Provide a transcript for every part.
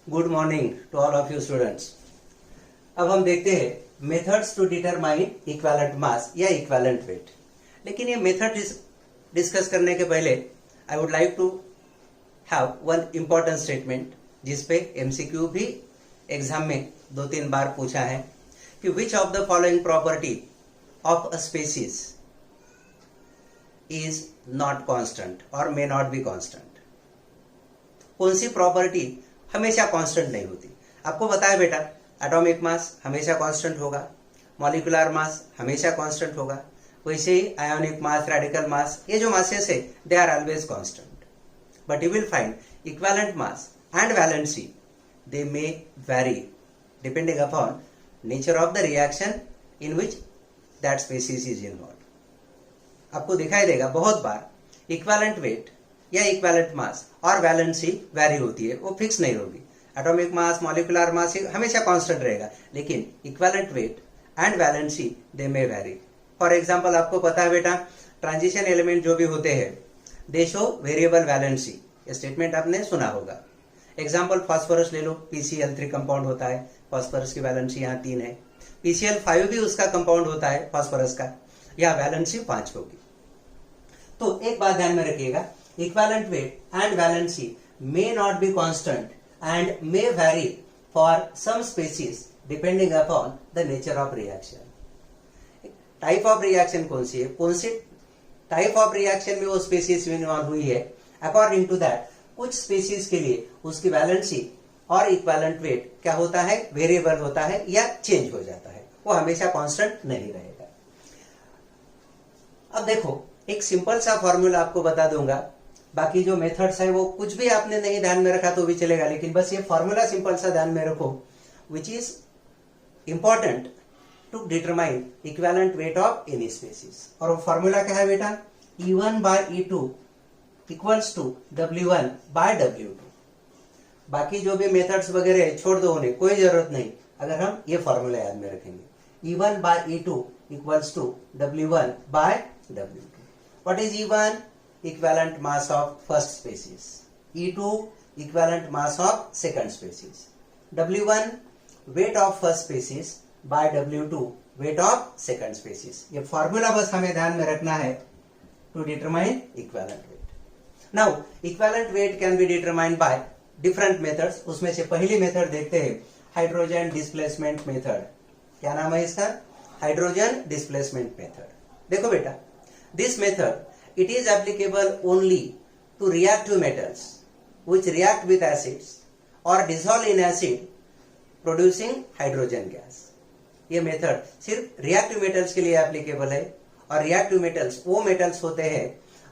Good morning to all of you students. अब हम देखते हैं methods to determine equivalent mass या इक्विवेलेंट वेट। लेकिन ये मेथड डिस्कस करने के पहले I would like to have one important statement जिसपे एमसीक्यू भी एग्जाम में 2-3 बार पूछा है कि which of the following property of a species is not constant और मे नॉट बी कांस्टेंट। कौन सी प्रॉपर्टी हमेशा कांस्टेंट नहीं होती। आपको बताया बेटा, एटॉमिक मास हमेशा कांस्टेंट होगा, मॉलिक्यूलर मास हमेशा कांस्टेंट होगा, वैसे ही आयोनिक मास, रेडिकल मास, ये जो मासेस है they are always constant. But you will find equivalent mass and valency they may vary depending upon nature of the reaction in which that species is involved. आपको दिखाई देगा बहुत बार इक्विवेलेंट वेट या equivalent mass और valency vary होती है, वो फिक्स नहीं होगी। एटॉमिक मास, मॉलिक्यूलर मास हमेशा कांस्टेंट रहेगा, लेकिन equivalent weight and valency they may vary. For example आपको पता है बेटा, ट्रांजिशन एलिमेंट जो भी होते हैं दे शो वेरिएबल वैलेंसी। ये स्टेटमेंट आपने सुना होगा। एग्जांपल फास्फोरस ले लो, PCl3 कंपाउंड होता है, फास्फोरस की वैलेंसी यहाँ 3 है। PCl5 भी उसका कंपाउंड होता है फास्फोरस का, यहाँ वैलेंसी 5 होगी। तो एक बात ध्यान में रखिएगा, equivalent weight and valency may not be constant and may vary for some species depending upon the nature of reaction. Type of reaction कौन सी है, कौन सी टाइप ऑफ रिएक्शन में वो स्पीसीज इन्वॉल्व हुई है, अकॉर्डिंग टू दैट कुछ species के लिए उसकी वैलेंसी और इक्विवेलेंट वेट क्या होता है, वेरिएबल होता है या चेंज हो जाता है, वो हमेशा कांस्टेंट नहीं रहेगा। अब देखो, एक सिंपल सा फॉर्मूला आपको बता दूंगा, बाकी जो मेथड्स है वो कुछ भी आपने नहीं ध्यान में रखा तो भी चलेगा, लेकिन बस ये फॉर्मूला सिंपल सा ध्यान में रखो, which is important to determine equivalent weight of any species. और वो फॉर्मूला क्या है बेटा, E1 by E2 equals to W1 by W2। बाकी जो भी मेथड्स वगैरह छोड़ दो, उन्हें कोई जरूरत नहीं अगर हम ये फॉर्मूला याद में रखेंगे। E1 by E2 equals to W1 by W2। What is E1? Equivalent mass of first species. E2 equivalent mass of second species. W1 weight of first species by W2 weight of second species. ये formula बस हमें ध्यान में रखना है to determine equivalent weight. Now equivalent weight can be determined by different methods. उसमें से पहली मेथड देखते हैं, हाइड्रोजन डिस्प्लेसमेंट मेथड। क्या नाम है इसका? Hydrogen displacement method. देखो बेटा, this method it is applicable only to reactive metals which react with acids or dissolve in acid producing hydrogen gas। ये मेथड सिर्फ रिएक्टिव मेटल्स के लिए एप्लीकेबल है, और रिएक्टिव मेटल्स वो मेटल्स होते हैं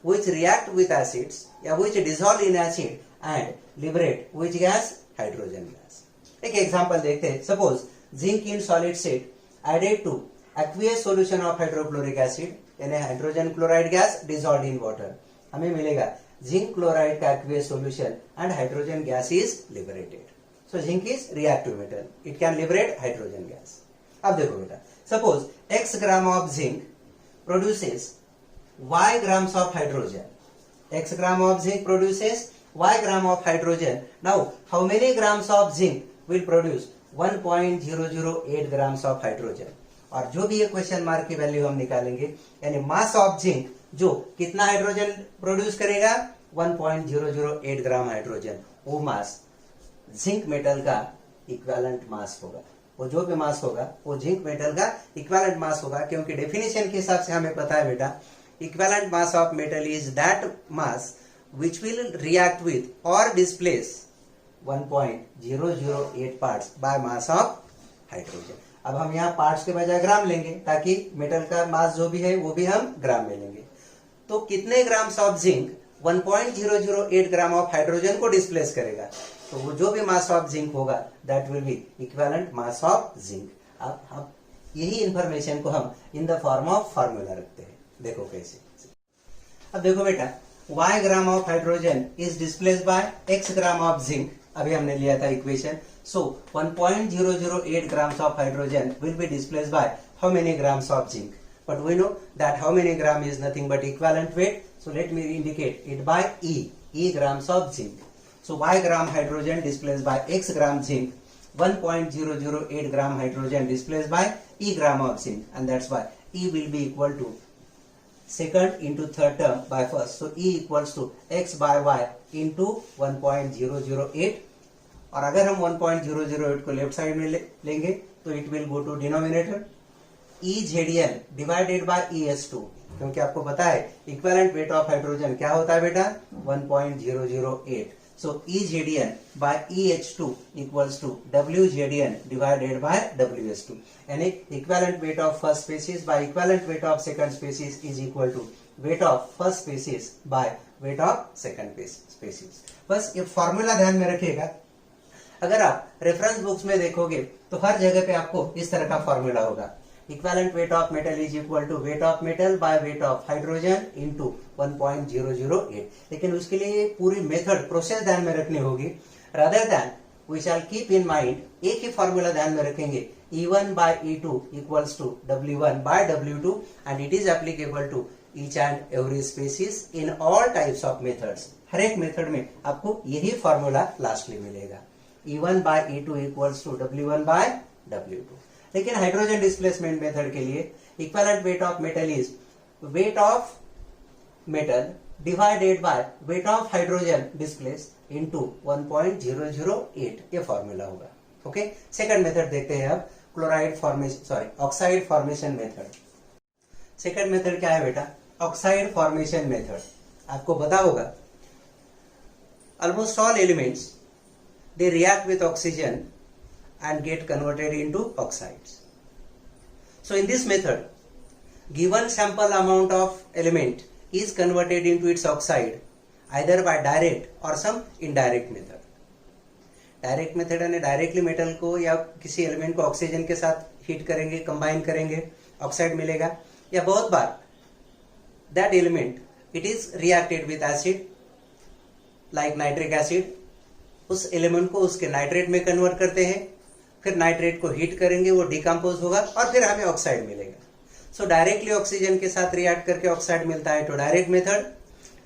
which react with acids या which dissolve in acid and liberate which gas? hydrogen gas। एक एग्जांपल देखते हैं। Suppose zinc in solid state added to aqueous solution of hydrochloric acid यानी hydrogen chloride gas dissolved in water, हमें मिलेगा zinc chloride का aqueous solution and hydrogen gas is liberated. So zinc is reactive metal, it can liberate hydrogen gas. अब देखो बेटा, suppose x gram of zinc produces y grams of hydrogen, x gram of zinc produces y gram of hydrogen। Now how many grams of zinc will produce 1.008 grams of hydrogen। और जो भी ये question mark की value हम निकालेंगे, यानी mass of zinc जो कितना हाइड्रोजन प्रोड्यूस करेगा, 1.008 ग्राम हाइड्रोजन, वो मास जिंक मेटल का इक्विवेलेंट मास होगा। वो जो भी मास होगा वो जिंक मेटल का इक्विवेलेंट मास होगा, क्योंकि डेफिनेशन के हिसाब से हमें पता है बेटा, equivalent mass of metal is that mass which will react with or displace 1.008 parts by mass of hydrogen. अब हम यहाँ पार्ट्स के बजाय ग्राम लेंगे, ताकि मेटल का मास जो भी है वो भी हम ग्राम में लेंगे। तो कितने grams of zinc 1.008 gram of hydrogen को डिस्प्लेस करेगा, तो वो जो भी मास ऑफ जिंक होगा that will be equivalent mass of zinc. अब यही इंफॉर्मेशन को हम in the form of formula रखते हैं। देखो कैसे। अब देखो बेटा, y gram of hydrogen is displace bye x gram of zinc, अभी हमने लिया था equation. So 1.008 grams of hydrogen will be displaced by how many grams of zinc? But we know that how many gram is nothing but equivalent weight. So let me indicate it by E grams of zinc. So y gram hydrogen displaced by x gram zinc, 1.008 gram hydrogen displaced by E gram of zinc, and that's why E will be equal to second into third term by first. So E equals to x by y into 1.008. और अगर हम 1.008 को left side में लेंगे तो it will go to denominator EZn divided by ES2, क्योंकि आपको पता है इक्विवेलेंट वेट ऑफ हाइड्रोजन क्या होता है बेटा 1.008. So EZn by EH2 equals to WZn divided by WS2, यानी equivalent weight of first species by equivalent weight of second species is equal to weight of first species by weight of second species. बस ये formula ध्यान में रखिएगा. अगर आप reference books में देखोगे तो हर जगह पे आपको इस तरह का फॉर्मूला होगा. Equivalent weight of metal is equal to weight of metal by weight of hydrogen into 1.008. लेकिन उसके लिए पूरी मेथड प्रोसेस ध्यान में रखनी होगी. Rather than we shall keep in mind एक ही फॉर्मूला ध्यान में रखेंगे E1 by E2 equals to W1 by W2 and it is applicable to each and every species in all types of methods. हर एक मेथड में आपको यही फॉर्मूला लास्टली मिलेगा. E1 by E2 equals to W1 by W2. लेकिन hydrogen displacement method के लिए equivalent weight of metal is wait of metal divided by weight of hydrogen displace into 1.008. ये फॉर्मूला होगा. ओके, सेकंड मेथड देखते हैं अब. Chloride formation oxide formation method. Second method क्या है बेटा? Oxide formation method. आपको पता होगा almost all elements they react with oxygen and get converted into oxides. So in this method, given sample amount of element is converted into its oxide either by direct or some indirect method. Direct method यानी directly metal को या किसी element को oxygen के साथ heat करेंगे, combine करेंगे, oxide मिलेगा. या बहुत बार that element it is reacted with acid like nitric acid. उस एलिमेंट को उसके नाइट्रेट में कन्वर्ट करते हैं, फिर नाइट्रेट को हीट करेंगे, वो डिकम्पोज होगा और फिर हमें ऑक्साइड मिलेगा. सो डायरेक्टली ऑक्सीजन के साथ रिएक्ट करके ऑक्साइड मिलता है तो डायरेक्ट मेथड,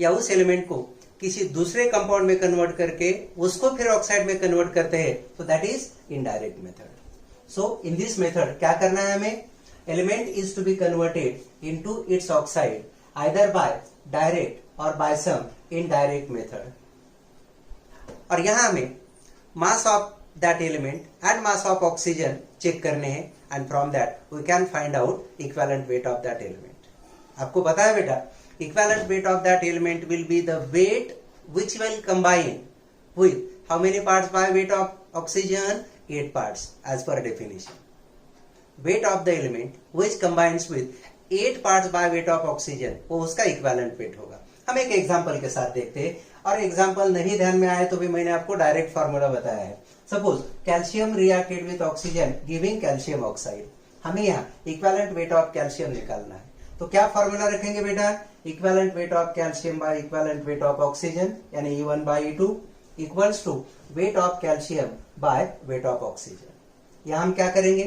या उस एलिमेंट को किसी दूसरे कंपाउंड में कन्वर्ट करके उसको फिर ऑक्साइड में कन्वर्ट करते हैं तो that is indirect method. So in this method क्या करना है हमें? Element is to be converted into its oxide either by direct और बाय सम इनडायरेक्ट मेथड. और यहां हमें mass of that element and mass of oxygen check करने हैं and from that we can find out equivalent weight of that element. आपको पता है बेटा equivalent weight of that element will be the wait which will combine with how many parts by weight of oxygen? 8 parts as per definition. Weight of the element which combines with 8 parts by weight of oxygen, वो उसका equivalent weight होगा. हम एक example के साथ देखते हैं, और एग्जांपल नहीं ध्यान में आए तो भी मैंने आपको डायरेक्ट फॉर्मूला बताया है. Suppose calcium reacted with oxygen giving calcium oxide. हमें यहाँ इक्विवेलेंट वेट ऑफ कैल्शियम निकालना है, तो क्या फॉर्मूला रखेंगे बेटा? Equivalent weight of calcium by equivalent weight of oxygen, यानी E1 by E2 equals to weight of calcium by weight of oxygen. यहाँ हम क्या करेंगे?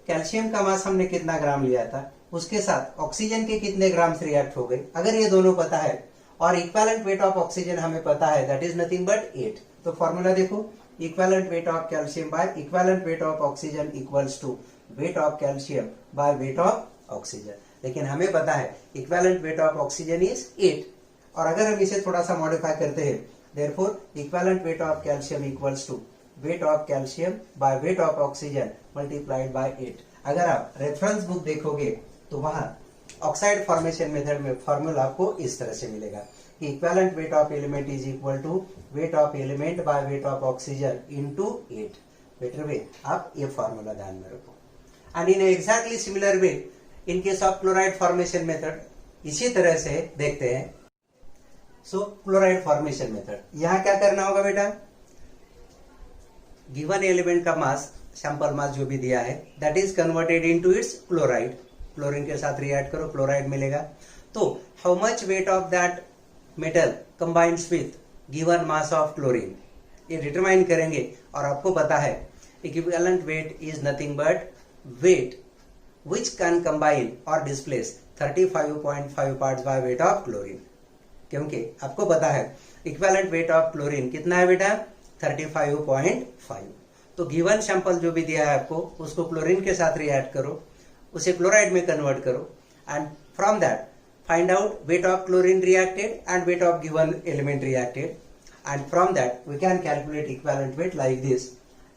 कैल्शियम का मास हमने कितना ग्राम लिया था, उसके साथ ऑक्सीजन के कितने ग्राम रिएक्ट हो गए, अगर ये दोनों पता है और इक्विवेलेंट वेट ऑफ ऑक्सीजन हमें पता है दैट इज नथिंग बट 8. तो फॉर्मूला देखो, equivalent weight of calcium by equivalent weight of oxygen equals to weight of calcium by weight of oxygen. लेकिन हमें पता है equivalent weight of oxygen is 8, और अगर हम इसे थोड़ा सा मॉडिफाई करते हैं, therefore equivalent weight of calcium equals to weight of calcium by weight of oxygen multiplied by 8. अगर आप रेफरेंस बुक देखोगे तो वहां ऑक्साइड फॉर्मेशन मेथड में फॉर्मूला आपको इस तरह से मिलेगा कि equivalent weight of element is equal to weight of element by weight of oxygen into 8. Better way आप ये फॉर्मूला ध्यान में रखो. And in exactly similar way in case of chloride formation method इसी तरह से देखते हैं. सो क्लोराइड फॉर्मेशन मेथड, यहां क्या करना होगा बेटा? गिवन एलिमेंट का मास, सैंपल मास जो भी दिया है, that is converted into its chloride. Chlorine के साथ रिएक्ट करो, क्लोराइड मिलेगा. तो how much weight of that metal combines with given mass of chlorine, ये डिटरमाइन करेंगे. और आपको पता है equivalent weight is nothing but weight which can combine or displace 35.5 parts by weight of chlorine. क्योंकि आपको पता है इक्विवेलेंट वेट ऑफ क्लोरीन कितना है बेटा 35.5। तो गिवन सैंपल जो भी दिया है आपको उसको क्लोरीन के साथ रिएक्ट करो, उसे क्लोराइड में कन्वर्ट करो and from that find out weight of chlorine reacted and weight of given element reacted, and from that we can calculate equivalent weight like this: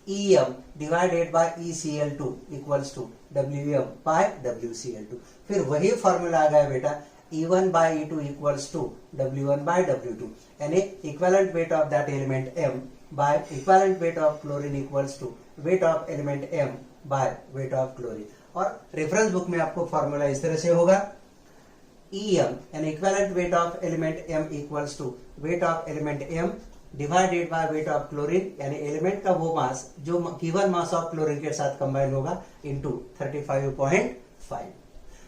Em divided by ECl2 equals to Wm by WCl2। फिर वही formula आ गया बेटा E1 by E2 equals to W1 by W2, यानी equivalent weight of that element M by equivalent weight of chlorine equals to weight of element M by weight of chlorine। और reference book में आपको formula इस तरह से होगा Em, an equivalent weight of element M equals to weight of element M divided by weight of chlorine, यानी element का वो मास जो गिवन मास ऑफ क्लोरीन के साथ कंबाइन होगा इनटू 35.5।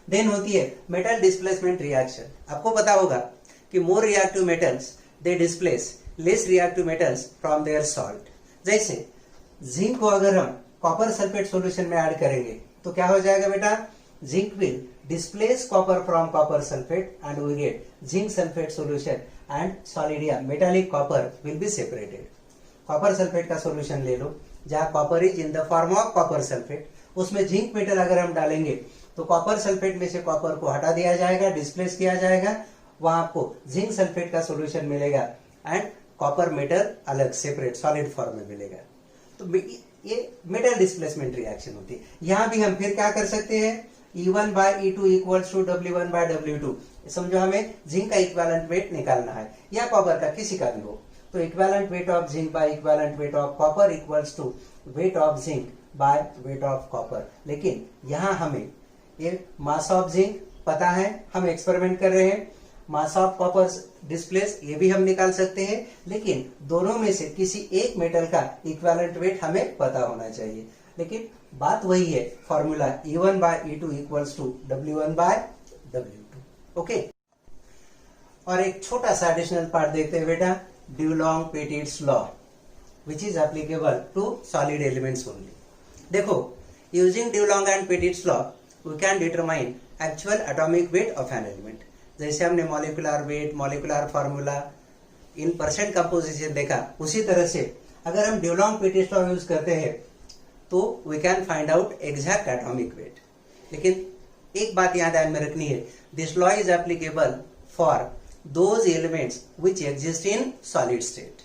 देन होती है मेटल डिस्प्लेसमेंट रिएक्शन। आपको पता होगा कि more reactive metals they displace less reactive metals from their salt. जैसे जिंक को अगर हम कॉपर सल्फेट सॉल्यूशन में ऐड करेंगे तो क्या हो जाएगा बेटा, zinc will displace copper from copper sulfate and we get zinc sulfate solution and solid metallic copper will be separated। copper sulfate का solution ले लो जहाँ copper is in the form of copper sulfate, उसमें zinc metal अगर हम डालेंगे तो copper sulfate में से copper को हटा दिया जाएगा, displace किया जाएगा, वहां आपको zinc sulfate का solution मिलेगा and copper metal अलग separate solid form में मिलेगा। तो ये metal displacement reaction होती है। यहाँ भी हम फिर क्या कर सकते हैं, E1 by E2 equals to W1 by W2। समझो हमें जिंक का इक्विवेलेंट वेट निकालना है या कॉपर का, किसी का भी हो, तो equivalent weight of zinc by equivalent weight of copper equals to weight of zinc by weight of copper. लेकिन यहाँ हमें ये मास ऑफ जिंक पता है, हम एक्सपेरिमेंट कर रहे हैं, मास ऑफ कॉपर डिस्प्लेस ये भी हम निकाल सकते हैं, लेकिन दोनों में से किसी एक मेटल का इक्विवेलेंट वेट हमें पता होना चाहिए। लेकिन बात वही है, formula E1 by E2 equals to W1 by W2। Okay, और एक छोटा सा एडिशनल पार्ट देखते हैं बेटा, Dulong Petit's law which is applicable to solid elements only. देखो, using Dulong and Petit's law we can determine actual atomic weight of an element. जैसे हमने molecular weight, molecular formula in percent composition देखा, उसी तरह से अगर हम ड्यूलॉन्ग Petit's law use करते हैं तो we can find out exact atomic weight. लेकिन एक बात यहां ध्यान में रखनी है, this law is applicable for those elements which exist in solid state.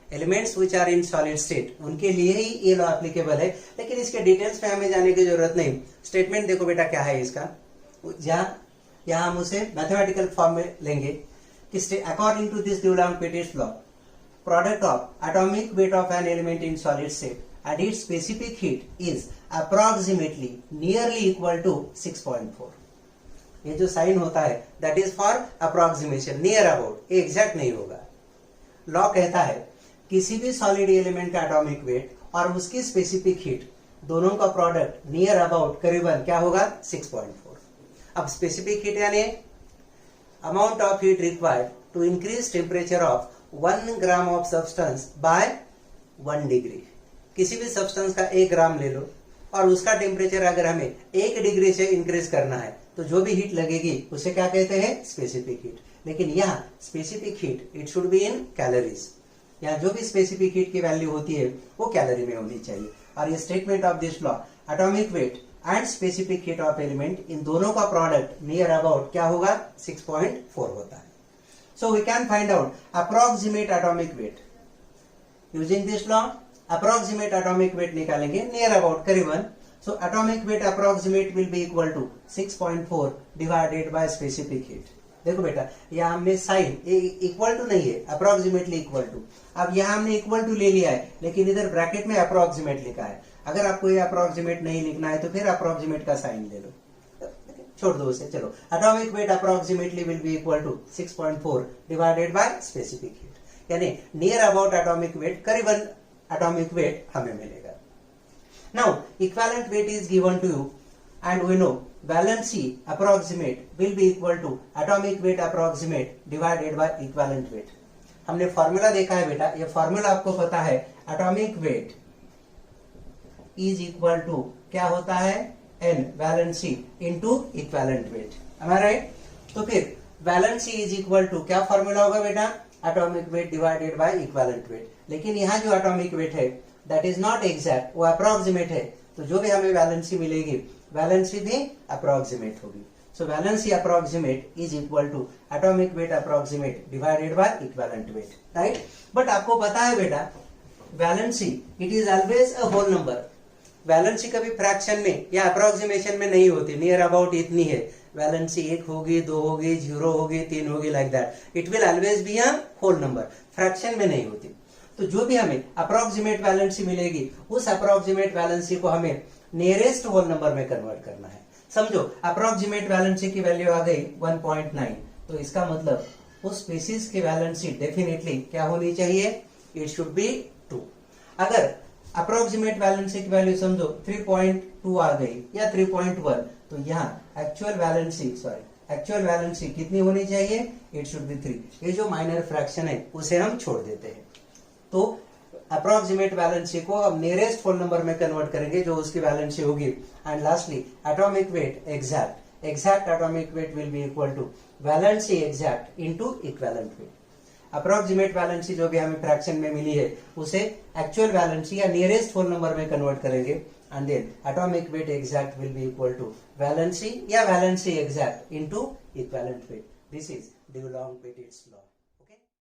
Elements which are in solid state उनके लिए ही ये लॉ एप्लीकेबल है, लेकिन इसके डिटेल्स में हमें जाने की जरूरत नहीं। स्टेटमेंट देखो बेटा क्या है इसका, यहां हम उसे मैथमेटिकल फॉर्म में लेंगे कि according to this Dulong Petit's law, product of atomic weight of an element in solid state and its specific heat is approximately nearly equal to 6.4। ये जो साइन होता है that is for approximation, near about, ये exact नहीं होगा। Law कहता है किसी भी सॉलिड एलिमेंट का एटॉमिक वेट और उसकी स्पेसिफिक हीट दोनों का प्रोडक्ट नियर अबाउट करीबन क्या होगा 6.4। अब स्पेसिफिक हीट यानी amount of heat required to increase temperature of 1 gram of substance by 1 degree. किसी भी सब्सटेंस का 1 ग्राम ले लो और उसका टेम्परेचर अगर हमें 1 डिग्री से इंक्रीज करना है तो जो भी हीट लगेगी उसे क्या कहते हैं, स्पेसिफिक हीट। लेकिन यहाँ specific heat it should be in calories, यहाँ जो भी स्पेसिफिक हीट की वैल्यू होती है वो कैलोरी में होनी चाहिए। और ये statement of this law, atomic weight and specific heat of element in दोनों का प्रोडक्ट नियर अबाउट क्या होगा 6.4 होता है। So we can find out approximate atomic weight using this law. Approximate atomic weight निकालेंगे नियर अबाउट करीबन। So atomic weight approximate will be equal to 6.4 divided by specific heat. देखो बेटा, यहाँ हमने साइन इक्वल टू नहीं है, approximately equal to. अब यहाँ हमने इक्वल टू ले लिया है, लेकिन इधर ब्रैकेट में अप्रोक्सीमेट लिखा है। अगर आपको ये अप्रोक्सीमेट नहीं लिखना है तो फिर अप्रोक्सीमेट का साइन ले लो, छोड़ दो उसे। चलो, atomic weight approximately will be equal to 6.4 divided by specific heat, यानी नियर अबाउट एटॉमिक वेट, करीबन एटॉमिक वेट हमें मिलेगा। Now equivalent weight is given to you and we know valency approximate will be equal to atomic weight approximate divided by equivalent weight. हमने formula देखा है बेटा, ये formula आपको पता है, atomic weight is equal to क्या होता है, n valency into equivalent wait. am I right? तो फिर वैलेंसी इज इक्वल टू, क्या फॉर्मूला होगा बेटा, atomic weight divided by equivalent wait. लेकिन यहाँ जो एटॉमिक वेट है दैट इज नॉट एग्जैक्ट, वो अप्रोक्सीमेट है, तो जो भी हमें वैलेंसी मिलेगी वैलेंसी भी अप्रोक्सीमेट होगी। So valency approximate is equal to atomic weight approximate divided by equivalent weight, right. But आपको पता है बेटा valency it is always a whole number. Valency कभी फ्रैक्शन में या अप्रोक्सीमेशन में नहीं होती, नियर अबाउट इतनी है, वैलेंसी 1 होगी, 2 होगी, 0 होगी, 3 होगी, like that. It will always be a whole number, fraction में नहीं होती। तो जो भी हमें अप्रोक्सीमेट वैलेंसी मिलेगी उस अप्रोक्सीमेट वैलेंसी को हमें नियरेस्ट होल नंबर में कन्वर्ट करना है। समझो अप्रोक्सीमेट वैलेंसी की वैल्यू आ गई 1.9, तो इसका मतलब उस स्पीसीज की वैलेंसी डेफिनेटली क्या होनी चाहिए, इट शुड बी 2। अगर अप्रोक्सीमेट वैलेंसी की वैल्यू समझो 3.2 आ गई या 3.1, तो यहाँ एक्चुअल वैलेंसी कितनी होनी चाहिए, इट शुड बी 3। ये जो माइनर फ्रैक्शन है उसे हम छोड़ देते हैं। तो अप्रोक्सीमेट वैलेंसी को हम नियरेस्ट होल नंबर में कन्वर्ट करेंगे जो उसकी वैलेंसी होगी। And lastly atomic weight exact atomic weight will be equal to valency exact into equivalent weight. Approximate valency जो भी हमें फ्रैक्शन में मिली है उसे एक्चुअल वैलेंसी या नियरेस्ट होल नंबर में कन्वर्ट करेंगे, and then atomic weight exact will be equal to valency या valency exact into equivalent weight. This is Dulong Petit's law.